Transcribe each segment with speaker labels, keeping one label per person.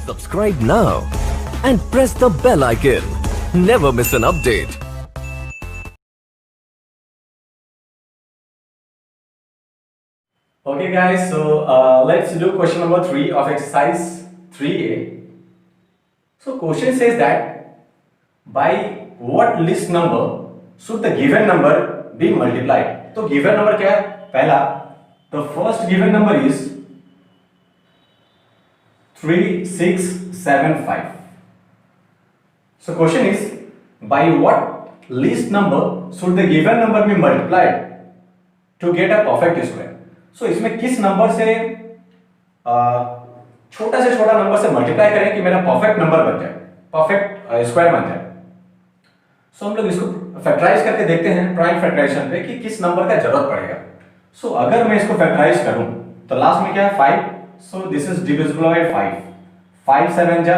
Speaker 1: Subscribe now and press the bell icon. Never miss an update.
Speaker 2: Okay guys, so let's do question number 3 of exercise 3A. So question says that by what list number should the given number be multiplied? तो given number क्या है? पहला, the first given number is 3675. So question is, by what least number should the given number be multiplied to get a perfect square? So इसमें किस number से छोटा से छोटा नंबर से मल्टीप्लाई करें कि मेरा परफेक्ट नंबर बन जाए, परफेक्ट स्क्वायर बन जाए. सो हम लोग इसको फैक्टराइज करके देखते हैं प्राइम फैक्टराइजेशन पे कि किस नंबर का जरूरत पड़ेगा. सो अगर मैं इसको फैक्टराइज करूं तो लास्ट में क्या है 5. सो दिस इज डिविजिबल बाय 5. 5 7 जा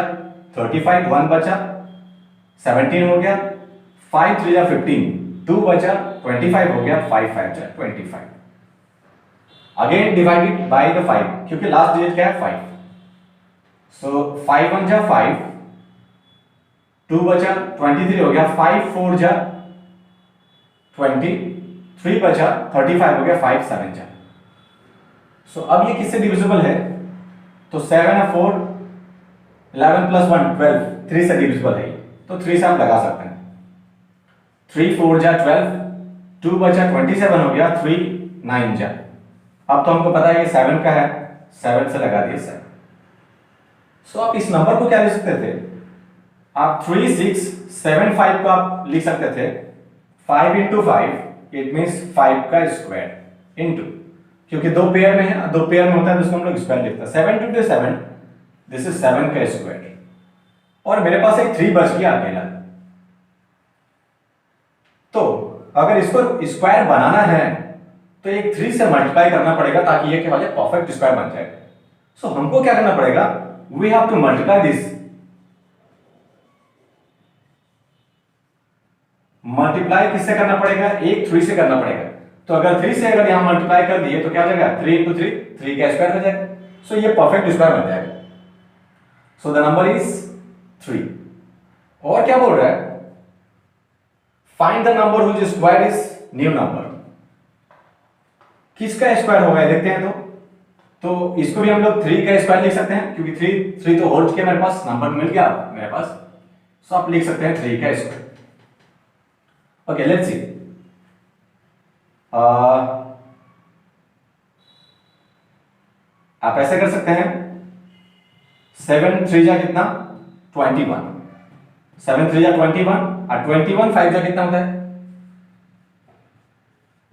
Speaker 2: 35, 1 बचा 17 हो गया, 5 3 जा 15, 2 बचा 25 हो गया, 5 5 जा 25. अगेन डिवाइडेड बाय द 5 क्योंकि लास्ट डिजिट क्या है 5. सो 5 1 जा 5, 2 बचा 23 हो गया, 5 4 जा 20, 3 बचा 35 हो गया, 5 7 जा. सो अब ये किससे डिविजिबल है? तो 7 और 4 11 प्लस 1 12, 3 से डिविजिबल है. तो 3 से आप लगा सकते हैं. 3 4 जा 12, 2 बचा 27 हो गया, 3 9 जा. अब तो हमको पता है ये 7 का है, 7 से लगा दिए 7. सो आप इस नंबर को क्या लिख सकते थे? आप 3675 को आप लिख सकते थे 5 इंटू 5, इट मीन्स 5 का स्क्वायर इंटू, क्योंकि दो पेयर में है, दो पेयर में होता है तो उसको हम लोग स्क्वायर लिखते हैं. 7 इंटू 7, दिस इज 7 का स्क्वायर. और मेरे पास एक 3 बच गया अकेला. तो अगर इसको स्क्वायर बनाना है तो एक 3 से मल्टीप्लाई करना पड़ेगा ताकि ये क्या हो जाए, परफेक्ट स्क्वायर बन जाए. सो हमको क्या करना पड़ेगा? We have to multiply this. Multiply किससे करना पड़ेगा? एक 3 से करना पड़ेगा. तो अगर 3 से अगर यहां मल्टीप्लाई कर दिए तो क्या हो जाएगा? 3 इंटू 3, 3 का स्क्वायर हो जाएगा. सो ये परफेक्ट स्क्वायर बन जाएगा. So the number is 3. और क्या बोल रहा है? Find the number which square is new number. किसका स्क्वायर होगा देखते हैं. तो इसको भी हम लोग 3 का स्क्वायर लिख सकते हैं क्योंकि 3 तो होल किया, मेरे पास नंबर मिल गया मेरे पास. सो आप लिख सकते हैं 3 का स्क्वायर. Okay let's see. आप ऐसे कर सकते हैं 7 3 जा कितना 21, 7 3 जा 21 और 21 5 जा कितना होता है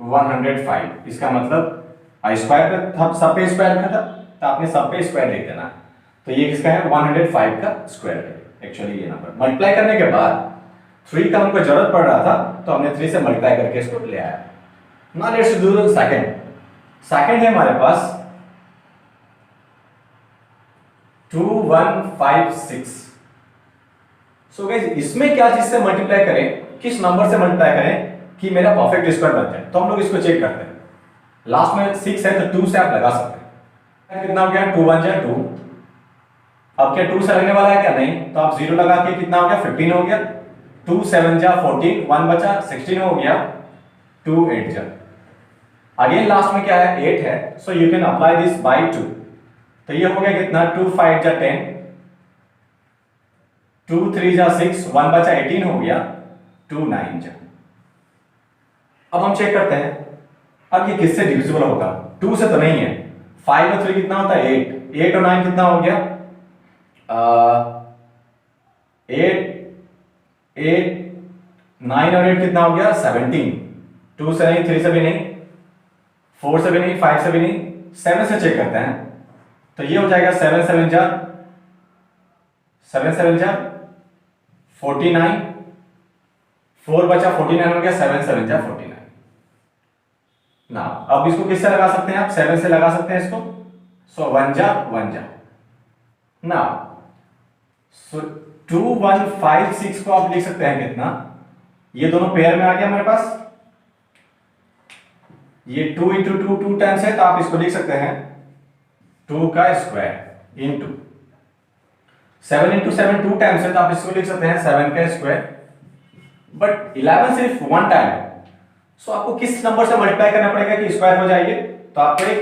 Speaker 2: 105. इसका मतलब स्क्वायर पे सब पे स्क्वायर में था तो आपने सब पे स्क्वायर लिख देना. तो ये किसका है 105 का स्क्वायर है एक्चुअली ये नंबर. मल्टीप्लाई करने के बाद 3 का हमको जरूरत पड़ रहा था तो हमने 3 से मल्टीप्लाई करके इसको ले आया. Now let's do the second. Second है हमारे पास 2156. सो गाइस इसमें क्या चीज से मल्टीप्लाई करें, किस नंबर से मल्टीप्लाई करें कि मेरा परफेक्ट स्क्वायर बन जाए? तो हम लोग इसको चेक करते हैं. लास्ट में 6 है तो 2 से आप लगा सकते हैं. कितना हो गया 2 1 जा 2. अब क्या 2 से लगने वाला है क्या? नहीं. तो आप 0 लगा के कितना हो गया 15 हो गया. 2 7 जा 14, 1 बचा 16 हो गया, 2 8 जा. अगेन लास्ट में क्या है 8 है. So you can apply this by 2. तो ये हो गया कितना 2 5 जा 10, 2 3 जा 6, 1 बचा 18 हो गया, 2 9 जा. अब हम चेक करते हैं अब ये किससे डिविजिबल होगा. 2 से तो नहीं है. 5 और 3 कितना होता है 8, 8 और 9 कितना हो गया 8 8 9 और 8 कितना हो गया 17. 2 से नहीं, 3 से भी नहीं, 4 से भी नहीं, 5 से भी नहीं, 7 से चेक करते हैं. तो ये हो जाएगा 7 7 जा 49, 4 बचा 49 हो गया, 7 7 जा 49. ना अब इसको किससे लगा सकते हैं आप? 7 से लगा सकते हैं इसको. सो 1 जा 1 जा. ना सो 2156 को आप लिख सकते हैं कितना, ये दोनों पेयर में आ गया हमारे पास. ये 2 इंटू 2 2 टाइम्स है तो आप इसको लिख सकते हैं 2 का स्क्वायर इंटू 7 इंटू 7 2 टाइम्स है, तो आप इसको लिख सकते हैं 7 का स्क्वायर, बट 11 सिर्फ 1 टाइम है। सो आपको किस नंबर से मल्टीप्लाई करना पड़ेगा कि स्क्वायर हो जाएगी? तो आपको एक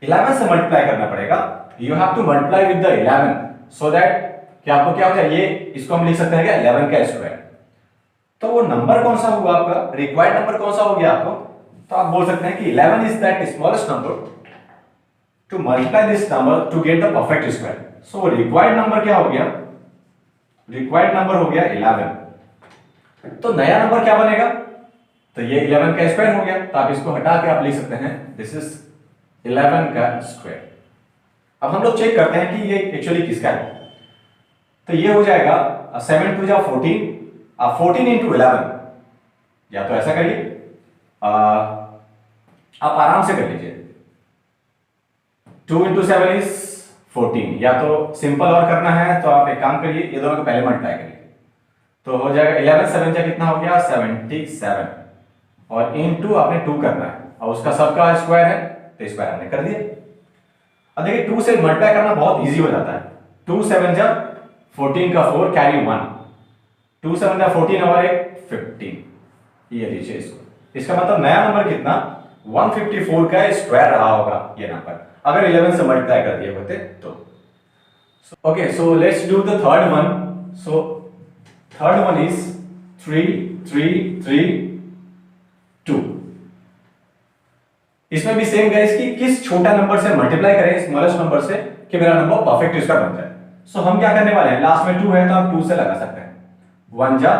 Speaker 2: 11 से मल्टीप्लाई करना पड़ेगा। You have to multiply with the 11 so that कि आपको क्या हो जाए, ये इसको हम लिख सकते हैं क्या 11 का स्क्वायर। तो वो नंबर कौन सा हुआ आपका, रिक्वायर्ड नंबर कौन सा हो गया आपको? तो आप बोल सकते हैं कि 11 is that smallest number to multiply this number to get the perfect square. So required number क्या हो गया? रिक्वायर्ड नंबर हो गया 11। तो नया नंबर क्या बनेगा? तो ये 11 का स्क्वायर हो गया, तो आप इसको हटा के आप लिख सकते हैं दिस इज 11 का स्क्वायर। अब हम लोग चेक करते हैं कि ये एक्चुअली किसका है। तो ये हो जाएगा 7 2 जा 14, 14 इंटू 11, या तो ऐसा करिए, आप आराम से कर लीजिए, 2 इंटू 7 इज 14, या तो सिंपल और करना है तो आप एक काम करिए, ये दोनों को पहले मल्टीप्लाई करिए, तो हो जाएगा 11 7 जा कितना हो गया 77, और इनटू आपने 2 करना है, और उसका सबका स्क्वायर है तो स्क्वायर हमने कर दिया। अब देखिए 2 से मल्टीप्लाई करना बहुत इजी हो जाता है, 2 7 जा 14 का 4 कैरी 1, 2 7 जा 14 और एक 15, ये लीजिए इसको। इसका मतलब नया नंबर कितना 154 का स्क्वायर रहा होगा ये नंबर, अगर 11 से मल्टीप्लाई कर दिए होते तो। Okay, so let's do the third one. So third one is 3 3 3 2। इसमें भी सेम गाइस कि किस छोटा नंबर से मल्टीप्लाई करें स्मॉलेस्ट नंबर से कि मेरा नंबर परफेक्ट स्क्वायर बन जाए। सो हम क्या करने वाले हैं, लास्ट में 2 है तो हम 2 से लगा सकते हैं, 1 जा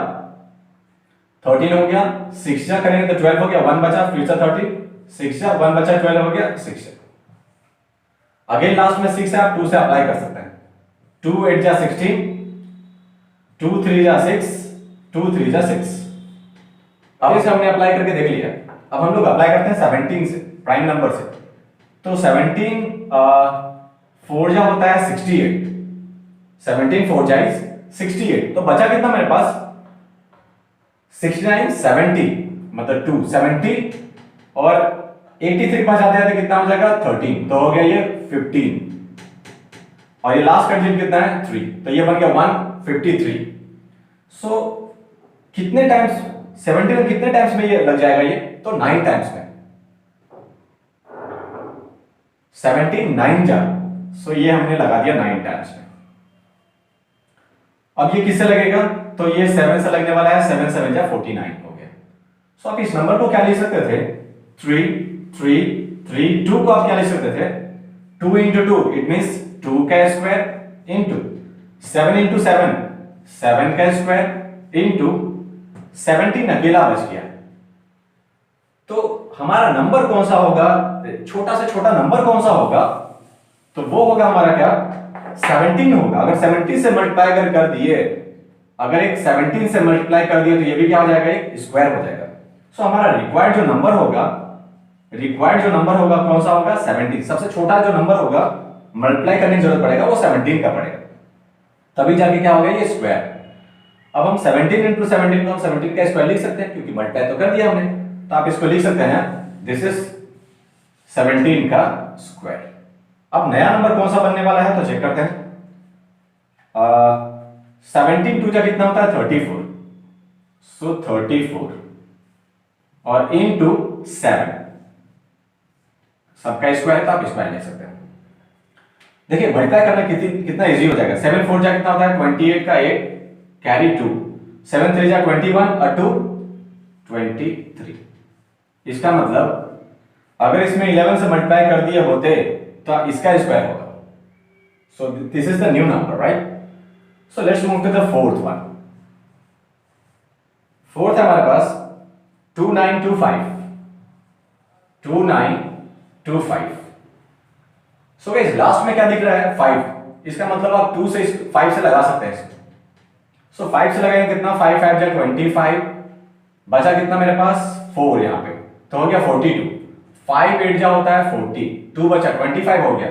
Speaker 2: 13 हो गया, 6 जा करेंगे तो 12 हो गया, 1 बचा फिर से 13, 6 जा 1 बचा 12 हो गया 6 जा। अगेन लास्ट में 6 है, आप 2 से अप्लाई कर सकते हैं, 2 8 जा 16, 2 3 जा 6, 2 3 जा 6। अब इसे हमने अप्लाई करके देख लिया। अब हम लोग अप्लाई करते हैं 17 से, प्राइम नंबर से। तो 17 4 जा होता है 68, 17 4 जा 68, तो बचा कितना मेरे पास 69 70, मतलब 2 70 और 83 के पास जाते हैं तो कितना हो जाएगा 13, तो हो गया ये 15, और ये लास्ट का डिजिट कितना है 3, तो ये बन गया 153। सो कितने टाइम्स 70 में कितने टाइम्स में ये लग जाएगा, ये तो 9 टाइम्स में, 17 9 जा, सो ये हमने लगा दिया 9 टाइम्स में। अब ये किससे लगेगा, तो ये 7 से लगने वाला है, 7 7 जा 49 हो गया। सो आप इस नंबर को क्या लिख सकते थे 3 3 3 2 को आप क्या लिख सकते थे 2 इंटू 2, इट मीन्स 2 का स्क्वायर इंटू 7 इंटू 7 7 का स्क्वायर इंटू 17 अकेला बच गया। तो हमारा नंबर कौन सा होगा, छोटा से छोटा नंबर कौन सा होगा, तो वो होगा हमारा क्या 17 होगा। अगर 17 से मल्टीप्लाई अगर कर दिए, अगर एक 17 से मल्टीप्लाई कर दिए तो ये भी क्या हो जाएगा एक स्क्वायर हो जाएगा। सो हमारा रिक्वायर्ड जो नंबर होगा, रिक्वायर्ड जो नंबर होगा कौन सा होगा 17, सबसे छोटा जो नंबर होगा मल्टीप्लाई करने की जरूरत पड़ेगा वो 17 का पड़ेगा, तभी जाके क्या होगा ये स्क्वायर। अब हम 17 इंटू 17 को हम 17 का स्क्वायर लिख सकते हैं क्योंकि मल्टीप्लाई तो कर दिया हमने, तो आप इसको लिख सकते हैं दिस इज 17 का स्क्वायर। अब नया नंबर कौन सा बनने वाला है तो चेक करते हैं। 17 2 जा कितना होता है 34, सो 34 और इनटू 7, सबका स्क्वायर है तो आप स्क्वायर ले सकते हैं। देखिए मल्टीप्लाई करना कितना इजी हो जाएगा। 7 4 जा कितना होता है 28 का 8 कैरी 2, 7 3 जा 21 और 2 23। इसका मतलब अगर इसमें 11 से मल्टीप्लाई कर दिए होते तो इसका स्क्वायर होगा। So this is the new number, right. So let's move to the fourth one. Fourth है हमारे पास 2925, 2925। सो गाइस लास्ट में क्या दिख रहा है 5, इसका मतलब आप 2 से 5 से लगा सकते हैं इसको। सो 5 से लगाएंगे कितना 5 5 जा 25, बचा कितना मेरे पास 4 यहां पे, तो हो गया 42, 5 8 जा होता है 40, 2 बचा 25 हो गया,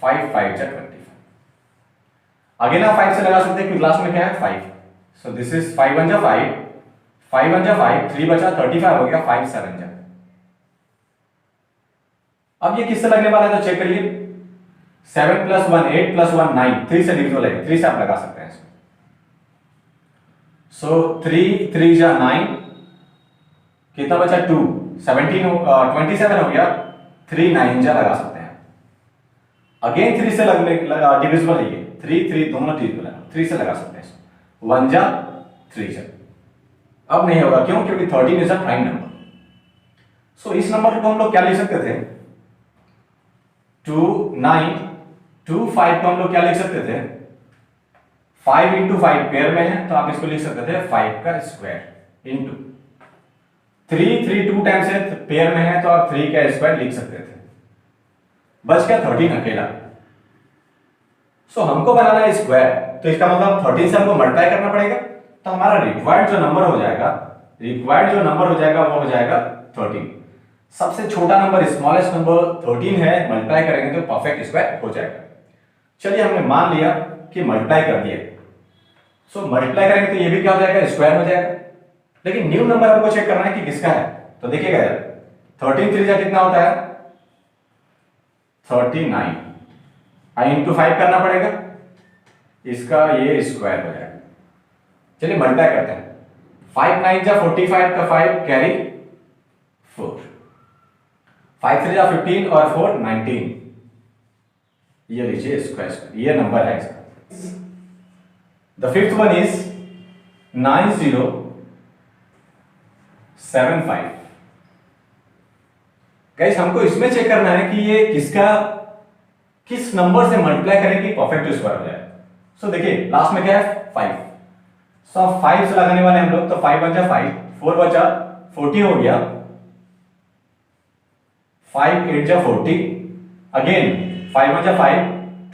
Speaker 2: 5 5 जा 25। अगेन आप 5 से लगा सकते हैं क्योंकि लास्ट में क्या है 5, सो दिस इज 5 1 जा 5, 5 1 जा 5, 3 बचा 35 हो गया, 5 7 जा। अब ये किससे लगने वाला है तो चेक करिए। 7 + 1 8 + 1 9, 3 से डिविजिबल है, 3 से आप लगा सकते हैं इसमें। सो 3 3 जा 9, कितना बचा 2, 27 हो गया, 3 9 जा लगा सकते हैं। अगेन 3 से डिविजिबल है ये, 3 3 दोनों डिविजिबल है, 3 से लगा सकते हैं। 1 जा 3 जा, अब नहीं होगा, क्यों? क्योंकि 13 इज अ प्राइम नंबर। सो इस नंबर को हम लोग क्या लिख सकते थे? 2 9 2 5 को हम लोग क्या लिख सकते थे? 5 × 5 पेयर में है, तो आप इसको लिख सकते थे 5 का स्क्वायर इंटू 3 3 2 टाइम्स है, पेयर में है, तो आप 3 का स्क्वायर लिख सकते थे। बच गया 13 अकेला। सो हमको बनाना है स्क्वायर, तो इसका मतलब 13 से हमको मल्टीप्लाई करना पड़ेगा, तो हमारा रिक्वायर्ड जो नंबर हो जाएगा, वो हो जाएगा 13। सबसे छोटा नंबर, स्मॉलेस्ट नंबर 13 है, मल्टीप्लाई करेंगे तो परफेक्ट स्क्वायर हो जाएगा। चलिए हमने मान लिया कि मल्टीप्लाई कर दिया, सो मल्टीप्लाई करेंगे तो ये भी क्या हो जाएगा? स्क्वायर हो जाएगा। लेकिन न्यू नंबर हमको चेक करना है कि किसका है, तो देखिएगा यार 13 3 जा कितना होता है? 39, आई इंटू 5 करना पड़ेगा, इसका ये स्क्वायर हो जाएगा। चलिए मल्टीप्लाई करते हैं, 5 9 जा 45 का 5 कैरी 4, 5 3 जा 15 और 4 19, ये लीजिए स्क्वायर, ये नंबर है इसका। The fifth one is 9075। Guys हमको इसमें चेक करना है कि ये किस नंबर से मल्टीप्लाई करें कि परफेक्ट स्क्वायर हो जाए। सो देखिए लास्ट में क्या है? 5। सो 5 से लगाने वाले हम लोग, तो 5 बचा 5, 4 बचा 40 हो गया, 5 8 जा 40, अगेन 5 बचा 5,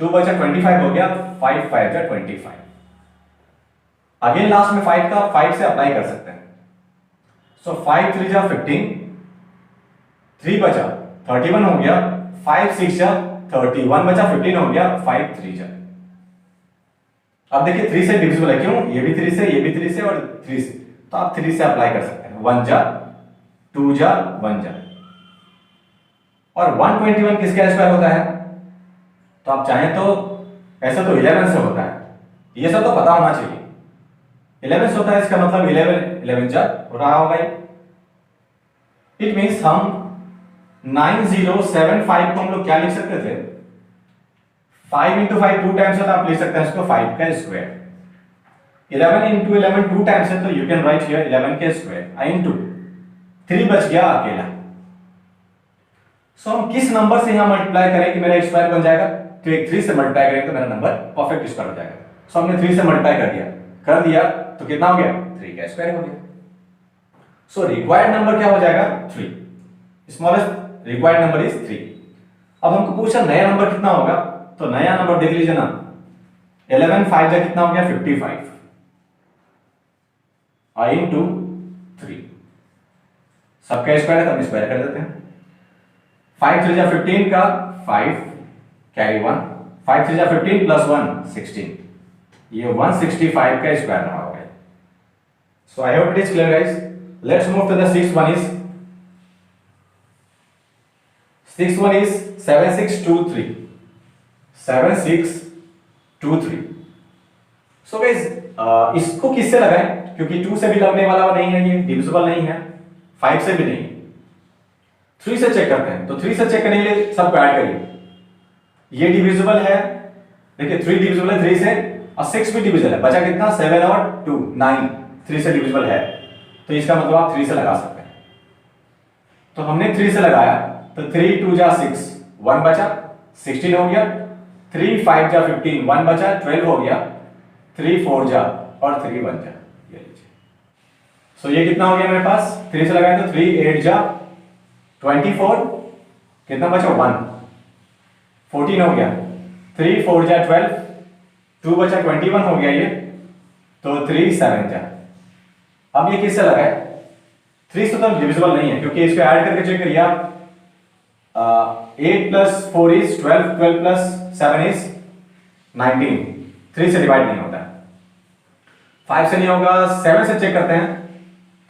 Speaker 2: 2 बचा 25 हो गया, 5 5 जा 25, अगेन लास्ट में 5 का 5 से अप्लाई कर सकते हैं। सो 5 3 जा 15, 3 बचा 31 हो गया, 5 6 जा 31 बचा 15 हो गया, 5 3 जा। अब देखिए 3 से डिविजिबल है, क्यों? ये भी 3 से, ये भी 3 से और 3 से, तो आप 3 से अप्लाई कर सकते हैं। 1 जा 2 जा 1 जा, और 121 किसका स्क्वायर होता है? तो आप चाहें तो ऐसा तो 11 से होता है, ये सब तो पता होना चाहिए। 11 से होता है, इसका मतलब 11 जा हो रहा होगा। इट मींस हम 9075 को हम लोग क्या लिख सकते थे? 5 × 5 2 टाइम्स है, तो आप लिख सकते हैं इसको 5 का स्क्वायर। 11 × 11 2 टाइम्स है, तो यू कैन राइट हियर 11 का स्क्वायर, आई इंटू 3 बच गया अकेला। सो हम किस नंबर से यहां मल्टीप्लाई करें कि मेरा स्क्वायर बन जाएगा? तो एक 3 से मल्टीप्लाई करेंगे तो मेरा नंबर परफेक्ट स्क्वायर हो जाएगा। सो हमने 3 से मल्टीप्लाई कर दिया तो कितना हो गया? 3 का स्क्वायर हो गया। सो रिक्वायर्ड नंबर क्या हो जाएगा? 3। Smallest required number is 3। अब हमको पूछा नया नंबर कितना होगा, तो नया नंबर देख लीजिए ना, 11 5 जा कितना हो गया? 55, आई इंटू 3, सबका स्क्वायर है, तब स्क्वायर कर देते हैं। 5 3 जा 15 का 5 कैरी 1, 5 3 जा 15 प्लस 1 16, ये 165 का स्क्वायर रहा होगा। So I hope it is clear guys. Let's move to the sixth one is 7623, 7623। So guys इसको किससे लगाएं? क्योंकि 2 से भी लगने वाला नहीं है, ये डिविजिबल नहीं है, 5 से भी नहीं, 3 से चेक करते हैं। तो 3 से चेक करने के लिए सबको ऐड करिए। ये डिविजिबल है, देखिए 3 डिविजिबल है 3 से, और 6 भी डिविजिबल है, बचा कितना? 7 और 2 9, 3 से डिविजिबल है, तो इसका मतलब आप 3 से लगा सकते हैं। तो हमने 3 से लगाया, तो 3 2 जा 6, 1 बचा 16 हो गया, 3 5 जा 15, 1 बचा 12 हो गया, 3 4 जा और 3 1 जा, ये लीजिए। सो ये कितना हो गया मेरे पास? 3 से लगाए तो 3 8 जा 24, कितना बचा? 1, 14 हो गया, 3 4 जा 12, 2 बचा 21 हो गया ये, तो 3 7 जा। अब ये किससे लगाए? 3 से तो डिविजिबल नहीं है, क्योंकि इसको ऐड करके चेक करिए आप, 8 + 4 इज 12, 12 + 7 इज 19, 3 से डिवाइड नहीं होता है। 5 से नहीं होगा, 7 से चेक करते हैं,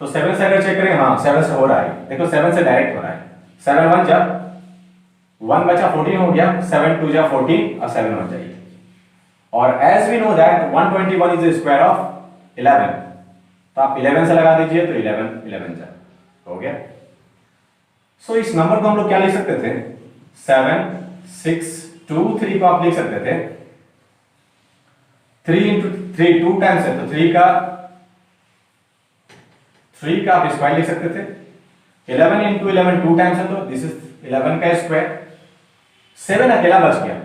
Speaker 2: तो 7 से अगर चेक करें, हाँ 7 से हो रहा है, देखो 7 से डायरेक्ट हो रहा है, 7 1 जा 1 बचा 14 हो गया, 7 2 जा 14 और 7 बच जाइए। और as we know that 121 is the square of 11, तो आप 11 से लगा दीजिए तो 11 11 जा हो गया। सो इस नंबर को हम लोग क्या लिख सकते थे, 7 6 2 3 को आप लिख सकते थे 3 इंटू 3 2 टाइम्स है तो 3 का आप स्क्वायर लिख सकते थे। 11 इंटू 11 2 टाइम्स है तो दिस इज 11 का स्क्वायर। 7 अकेला बच गया।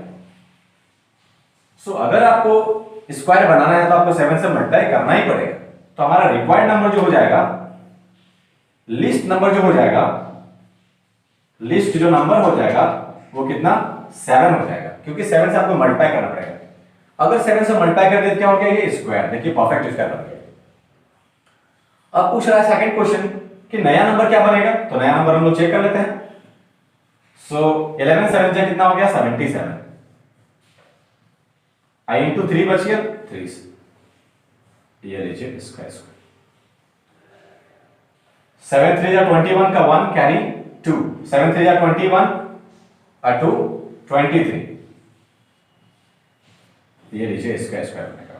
Speaker 2: सो अगर आपको स्क्वायर बनाना है तो आपको 7 से मल्टीप्लाई करना ही पड़ेगा। तो हमारा रिक्वायर्ड नंबर जो हो जाएगा, लिस्ट नंबर जो हो जाएगा, लिस्ट जो नंबर हो जाएगा वो कितना 7 हो जाएगा, क्योंकि 7 से आपको मल्टीप्लाई करना पड़ेगा। अगर 7 से मल्टीप्लाई कर देते क्या हो गया, ये स्क्वायर, देखिए परफेक्ट स्क्वायर बन गया। अब पूछ रहा है सेकंड क्वेश्चन कि नया नंबर क्या बनेगा, तो नया नंबर हम लोग चेक कर लेते हैं। सो 11 7 जा कितना हो गया 77, आई इंटू 3 बच गया 3, ये लीजिए इसका स्क्वायर। 7 3 जा 21 का 1 कैरी 2, 7 3 जा 21 और 2 23, ये लीजिए इसका स्क्वायर बनेगा।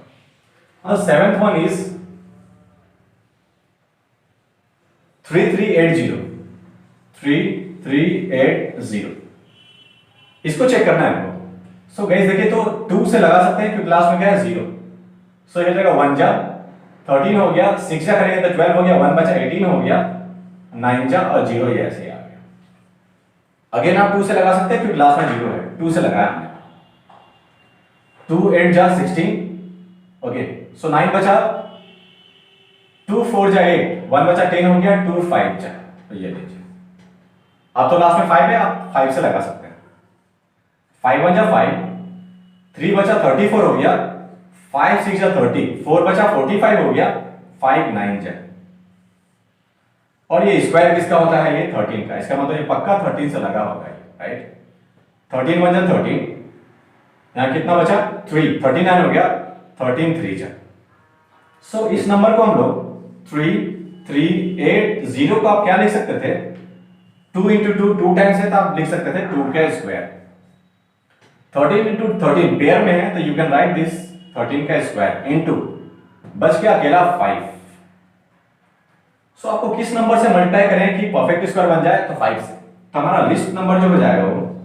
Speaker 2: और सेवेंथ वन इज 3380, 3380, इसको चेक करना है हमको। सो गाइस देखिए तो 2 से लगा सकते हैं क्योंकि लास्ट में क्या है 0। सो ये जाएगा 1 जा 13 हो गया, 6 जा करेंगे तो 12 हो गया, 1 बचा 18 हो गया, 9 जा और 0 ये ऐसे आ गया। अगेन आप 2 से लगा सकते हैं क्योंकि लास्ट में 0 है, 2 से लगाया हमने। 2 8 जा 16, ओके। सो 9 बचा, 2 4 जा 8, 1 बचा 10 हो गया, 2 5 जा, तो ये लीजिए। अब तो लास्ट में 5 है, आप 5 से लगा सकते हैं। 5 1 जा 5, 3 बचा 34 हो गया, 5 6 जा 30, 4 बचा 45 हो गया, 5 9 जा। और ये स्क्वायर किसका होता है, ये 13 का। इसका मतलब ये पक्का 13 से लगा होगा, राइट। 13 1 जा 13, यहां कितना बचा 3, 39 हो गया, 13 3 जा। सो इस नंबर को हम लोग 3380 को आप क्या लिख सकते थे, 2 इंटू 2 2 टाइम्स है तो आप लिख सकते थे 2 का स्क्वायर। 13 इंटू 13 पेयर में है तो यू कैन राइट दिस 13 का स्क्वायर इंटू बच गया अकेला 5। सो आपको किस नंबर से मल्टीप्लाई करें कि परफेक्ट स्क्वायर बन जाए, तो 5 से। तो हमारा लिस्ट नंबर जो हो जाएगा, वो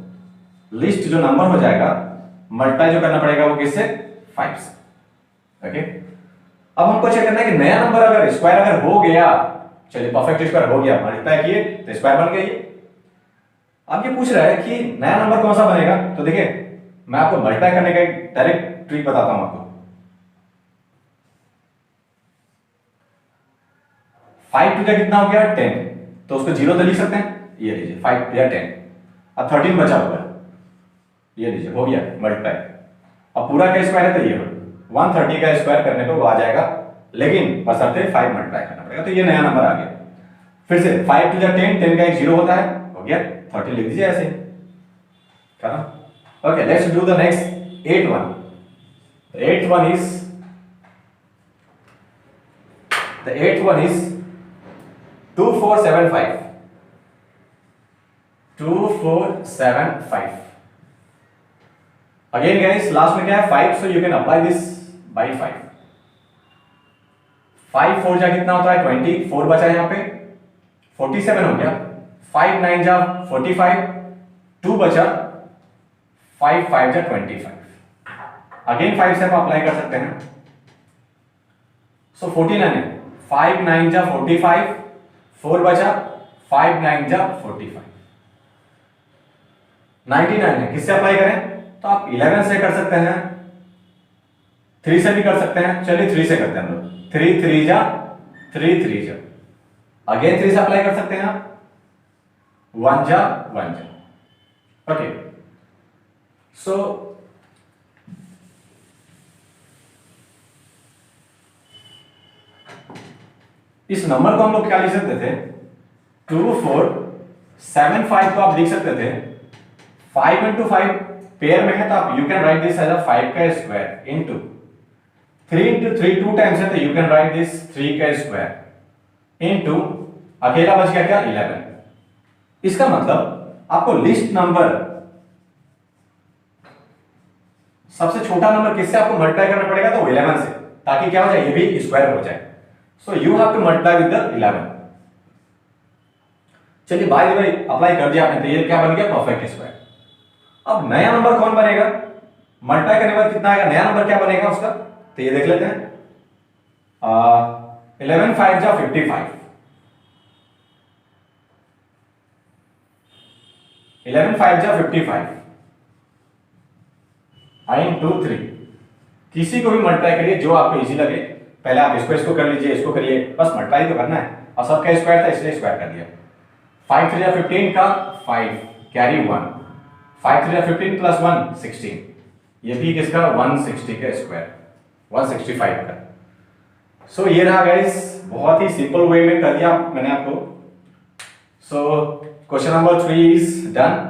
Speaker 2: लिस्ट जो नंबर हो जाएगा मल्टीप्लाई जो करना पड़ेगा वो किससे, 5 से, ओके। अब हमको चेक करना है कि नया नंबर अगर स्क्वायर अगर हो गया, चलिए परफेक्ट स्क्वायर हो गया, मल्टीप्लाई किए तो स्क्वायर बन गया। अब ये पूछ रहा है कि नया नंबर कौन सा बनेगा, तो देखिए मैं आपको मल्टीप्लाई करने का एक डायरेक्ट ट्रिक बताता हूं आपको। 5 टू कितना हो गया 10, तो उसको 0 तो लिख सकते हैं, ये लीजिए 5 या 10, अब 13 बचा हुआ है, ये लीजिए हो गया मल्टीप्लाई। अब पूरा का स्क्वायर है तो ये 130 का स्क्वायर करने पे वो आ जाएगा, लेकिन बशर्ते 5 मल्टीप्लाई करना पड़ेगा, तो ये नया नंबर आ गया। फिर से 5 टू 10, 10 का एक 0 होता है, हो गया 30 लिख दीजिए ऐसे, okay. Let's do the next 8 one. 8 one is the 8th one is 2475, 2475। Again guys, last में क्या है 5, so you can apply this by 5। 5 4 जा कितना होता है 20, 4 बचा है यहाँ पे 47 हो गया, 5 9 जा 45, 2 बचा, 5 5 जा 25। अगेन 5 से आप अप्लाई कर सकते हैं, सो 49 है, 5 9 जा 45, 4 बचा, 5 9 जा 45, 99 है। किससे अप्लाई करें, तो आप 11 से कर सकते हैं, 3 से भी कर सकते हैं। चलिए 3 से करते हैं हम लोग, 3 3 जा 3 3 जा, अगेन 3 से अप्लाई कर सकते हैं आप, 1 जा 1 जा, ओके। सो इस नंबर को हम लोग क्या लिख सकते थे, 2475 को आप लिख सकते थे 5 इंटू 5 पेयर में है तो आप you can write this as a 5 का स्क्वायर इंटू 3 इंटू 3 2 टाइम्स है तो यू कैन राइट दिस 3 का स्क्वायर इंटू अकेला बच गया क्या 11। इसका मतलब आपको लिस्ट नंबर सबसे छोटा नंबर किससे आपको मल्टीप्लाई करना पड़ेगा, तो 11 से, ताकि क्या हो जाए, ये भी स्क्वायर हो जाए। So you have to multiply with the 11। चलिए बाय द वे अप्लाई कर दिया आपने, तो ये क्या बन गया, परफेक्ट स्क्वायर। अब नया नंबर कौन बनेगा, मल्टीप्लाई करने के बाद कितना आएगा, नया नंबर क्या बनेगा उसका, तो ये देख लेते हैं। 11 5 जा 55, 11 5 जा 55, I into 3। किसी को भी मल्टीप्लाई करिए जो आपको इजी लगे, पहले आप इसको कर लीजिए, इसको करिए, बस मल्टीप्लाई तो करना है, और सबका स्क्वायर था इसलिए स्क्वायर कर दिया। 5 3 जा 15 का 5 कैरी 1, 5 3 जा 15 प्लस 1 16, ये भी किसका 160 का स्क्वायर, 165 का। सो ये रहा गाइस, बहुत ही सिंपल वे में कर दिया मैंने आपको। So question number 3 is done.